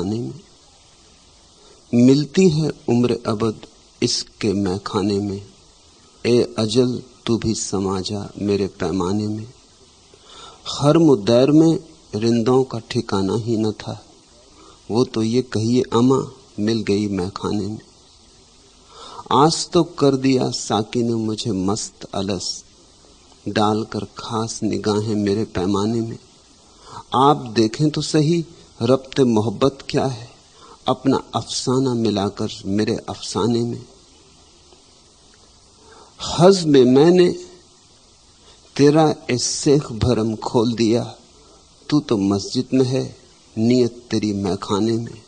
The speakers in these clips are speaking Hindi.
खाने में, मिलती है उम्र अबद इसके मैखाने में। ए अजल तू भी समा जा मेरे पैमाने में। हर मुदैर में रिंदों का ठिकाना ही न था, वो तो ये कहिए अमा मिल गई मैखाने में। आज तो कर दिया साकी ने मुझे मस्त अलस, डालकर खास निगाहें मेरे पैमाने में। आप देखें तो सही रब्ते मोहब्बत क्या है, अपना अफसाना मिलाकर मेरे अफसाने में। हज में मैंने तेरा ए शेख भरम खोल दिया, तू तो मस्जिद में है नियत तेरी मैखाने में।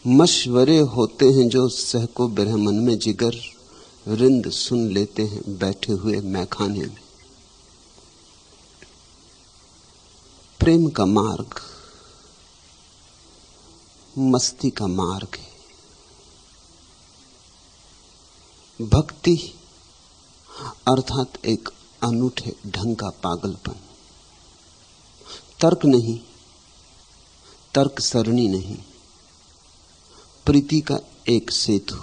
मशवरे होते हैं जो सहको ब्रह्मन में जिगर, रिंद सुन लेते हैं बैठे हुए मैखाने में। प्रेम का मार्ग मस्ती का मार्ग है। भक्ति अर्थात एक अनूठे ढंग का पागलपन। तर्क नहीं, तर्क सरणी नहीं, प्रीति का एक सेतु।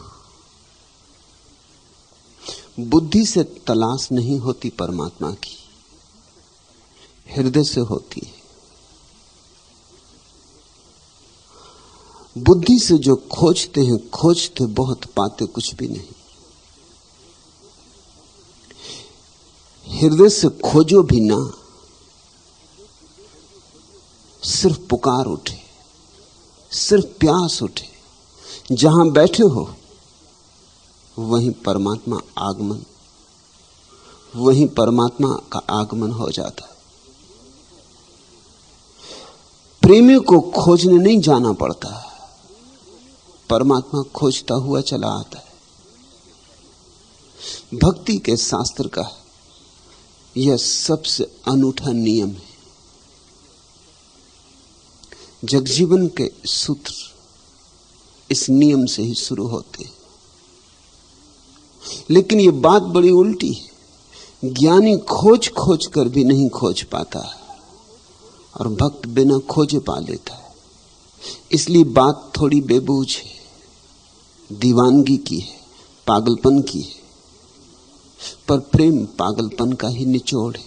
बुद्धि से तलाश नहीं होती परमात्मा की, हृदय से होती है। बुद्धि से जो खोजते हैं, खोजते बहुत, पाते कुछ भी नहीं। हृदय से खोजो भी ना, सिर्फ पुकार उठे, सिर्फ प्यास उठे, जहां बैठे हो वहीं परमात्मा आगमन, वहीं परमात्मा का आगमन हो जाता है। प्रेमी को खोजने नहीं जाना पड़ता, परमात्मा खोजता हुआ चला आता है। भक्ति के शास्त्र का यह सबसे अनूठा नियम है। जगजीवन के सूत्र इस नियम से ही शुरू होते हैं। लेकिन यह बात बड़ी उल्टी है। ज्ञानी खोज खोज कर भी नहीं खोज पाता और भक्त बिना खोजे पा लेता है। इसलिए बात थोड़ी बेबूझ है, दीवानगी की है, पागलपन की है। पर प्रेम पागलपन का ही निचोड़ है।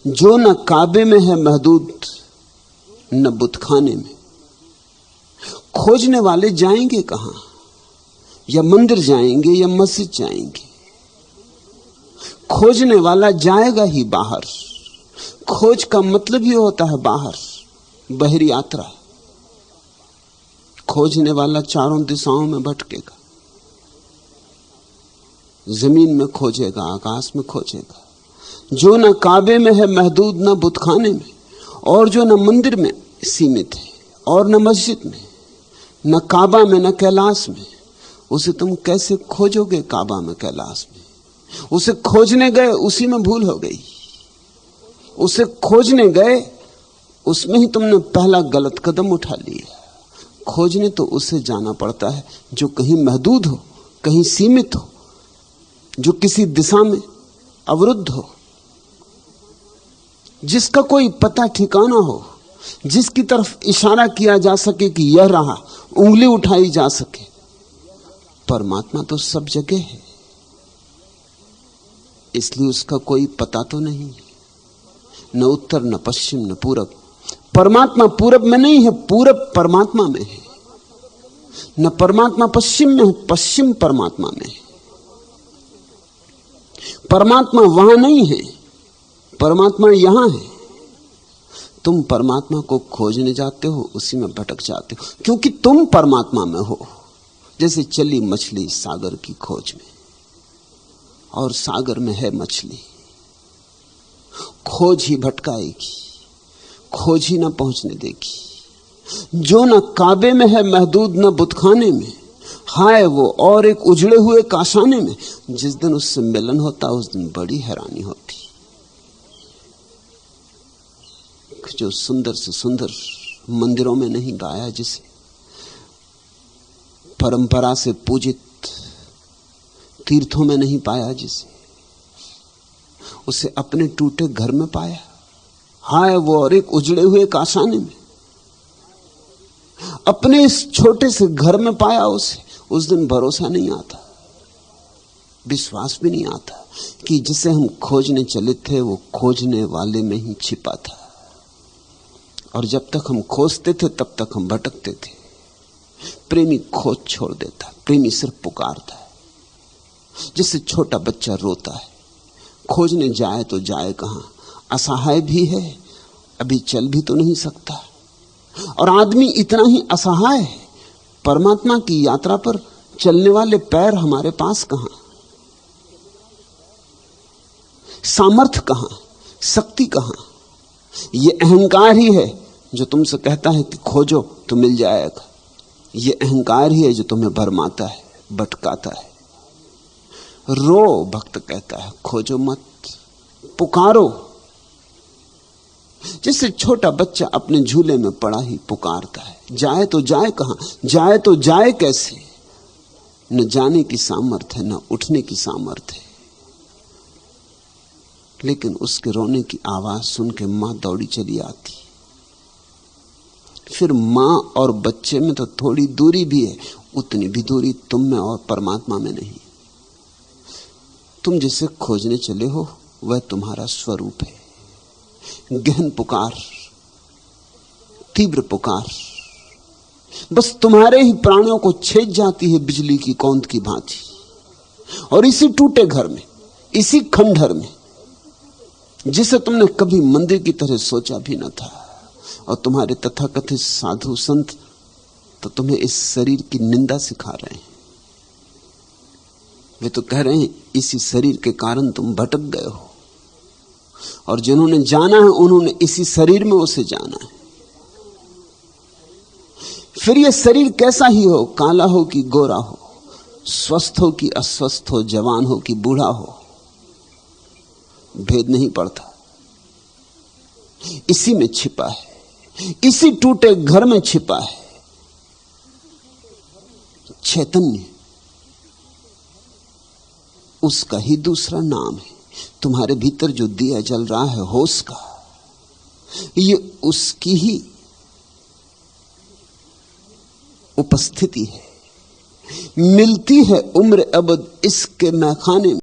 जो न काबे में है महदूद, न बुतखाने में। खोजने वाले जाएंगे कहां? या मंदिर जाएंगे या मस्जिद जाएंगे। खोजने वाला जाएगा ही बाहर। खोज का मतलब ही होता है बाहर, बहरी यात्रा। खोजने वाला चारों दिशाओं में भटकेगा, जमीन में खोजेगा, आकाश में खोजेगा। जो न काबे में है महदूद, न बुतखाने में, और जो न मंदिर में सीमित है और न मस्जिद में, न काबा में न कैलाश में, उसे तुम कैसे खोजोगे काबा में कैलाश में? उसे खोजने गए, उसी में भूल हो गई। उसे खोजने गए, उसमें ही तुमने पहला गलत कदम उठा लिया। खोजने तो उसे जाना पड़ता है जो कहीं महदूद हो, कहीं सीमित हो, जो किसी दिशा में अवरुद्ध हो, जिसका कोई पता ठिकाना हो, जिसकी तरफ इशारा किया जा सके कि यह रहा, उंगली उठाई जा सके। परमात्मा तो सब जगह है, इसलिए उसका कोई पता तो नहीं, न उत्तर न पश्चिम न पूरब। परमात्मा पूरब में नहीं है, पूरब परमात्मा में है। न परमात्मा पश्चिम में है, पश्चिम परमात्मा में है। परमात्मा वहां नहीं है, परमात्मा यहां है। तुम परमात्मा को खोजने जाते हो, उसी में भटक जाते हो, क्योंकि तुम परमात्मा में हो। जैसे चली मछली सागर की खोज में, और सागर में है मछली। खोज ही भटकाएगी, खोज ही ना पहुंचने देगी। जो न काबे में है महदूद, न बुतखाने में, हाय वो और एक उजड़े हुए काशाने में। जिस दिन उससे मिलन होता, उस दिन बड़ी हैरानी होती। जो सुंदर से सुंदर मंदिरों में नहीं गाया, जिसे परंपरा से पूजित तीर्थों में नहीं पाया, जिसे उसे अपने टूटे घर में पाया। हाय वो और एक उजड़े हुए काशाने में। अपने इस छोटे से घर में पाया उसे, उस दिन भरोसा नहीं आता, विश्वास भी नहीं आता कि जिसे हम खोजने चले थे वो खोजने वाले में ही छिपा था। और जब तक हम खोजते थे तब तक हम भटकते थे। प्रेमी खोज छोड़ देता, प्रेमी सिर्फ पुकारता है। जिससे छोटा बच्चा रोता है, खोजने जाए तो जाए कहां, असहाय भी है, अभी चल भी तो नहीं सकता। और आदमी इतना ही असहाय है, परमात्मा की यात्रा पर चलने वाले पैर हमारे पास कहां, सामर्थ्य कहां, शक्ति कहां। ये अहंकार ही है जो तुमसे कहता है कि खोजो तो मिल जाएगा। ये अहंकार ही है जो तुम्हें भरमाता है, भटकाता है। रो, भक्त कहता है, खोजो मत, पुकारो। जैसे छोटा बच्चा अपने झूले में पड़ा ही पुकारता है, जाए तो जाए कहां, जाए तो जाए कैसे। न जाने की सामर्थ्य है, न उठने की सामर्थ्य है। लेकिन उसके रोने की आवाज सुन के मां दौड़ी चली आती। फिर मां और बच्चे में तो थोड़ी दूरी भी है, उतनी भी दूरी तुम में और परमात्मा में नहीं। तुम जिसे खोजने चले हो वह तुम्हारा स्वरूप है। गहन पुकार, तीव्र पुकार, बस तुम्हारे ही प्राणों को छेद जाती है बिजली की कौंध की भांति। और इसी टूटे घर में, इसी खंडहर में, जिसे तुमने कभी मंदिर की तरह सोचा भी न था, और तुम्हारे तथाकथित साधु संत तो तुम्हें इस शरीर की निंदा सिखा रहे हैं। वे तो कह रहे हैं इसी शरीर के कारण तुम भटक गए हो, और जिन्होंने जाना है उन्होंने इसी शरीर में उसे जाना है। फिर यह शरीर कैसा ही हो, काला हो कि गोरा हो, स्वस्थ हो कि अस्वस्थ हो, जवान हो कि बूढ़ा हो, भेद नहीं पड़ता, इसी में छिपा है, इसी टूटे घर में छिपा है चैतन्य। उसका ही दूसरा नाम है। तुम्हारे भीतर जो दिया जल रहा है होश का, ये उसकी ही उपस्थिति है। मिलती है उम्र अबद इसके मैखाने में।